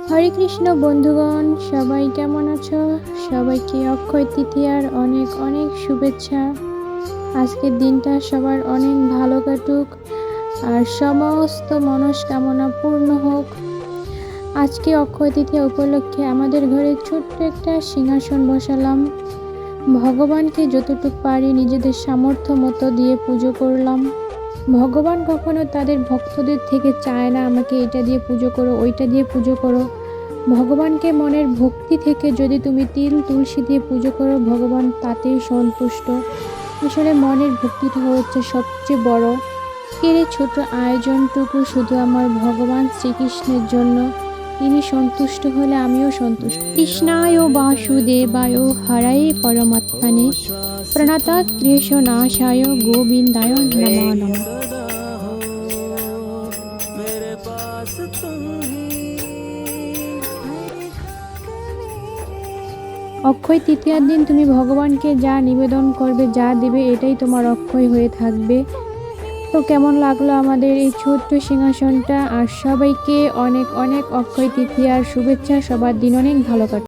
হরে কৃষ্ণ বন্ধুগণ, সবাই কেমন আছো? সবাইকে অক্ষয় তৃতীয়ার অনেক অনেক শুভেচ্ছা। আজকের দিনটা সবার অনেক ভালো কাটুক আর সমস্ত মনস্কামনা পূর্ণ হোক। আজকে অক্ষয় তৃতীয়া উপলক্ষে আমাদের ঘরে ছোট্ট একটা সিংহাসন বসালাম। ভগবানকে যতটুকু পারি নিজেদের সামর্থ্য মতো দিয়ে পুজো করলাম। ভগবান কখনো তাদের ভক্তদের থেকে চায় না আমাকে এটা দিয়ে পুজো করো, ওইটা দিয়ে পুজো করো। ভগবানকে মনের ভক্তি থেকে যদি তুমি তিল তুলসী দিয়ে পুজো করো, ভগবান তাতেই সন্তুষ্ট। আসলে মনের ভক্তিটা হচ্ছে সবচেয়ে বড়। এর এই ছোট আয়োজনটুকু শুধু আমার ভগবান শ্রীকৃষ্ণের জন্য। তিনি সন্তুষ্ট হলে আমিও সন্তুষ্ট। কৃষ্ণায় বাসুদেবায় হরায়ে পরমাত্মনে প্রণতাৎ ক্লেশ নাশায় গোবিন্দায় নমো নমঃ। অক্ষয় তৃতীয়ার দিন তুমি ভগবানকে যা নিবেদন করবে, যা দেবে, এটাই তোমার অক্ষয় হয়ে থাকবে। তো কেমন লাগলো আমাদের এই ছোট্ট সিংহাসনটা? আর সবাইকে অনেক অনেক অক্ষয় তৃতীয়ার শুভেচ্ছা। সবার দিন অনেক ভালো কাটুক।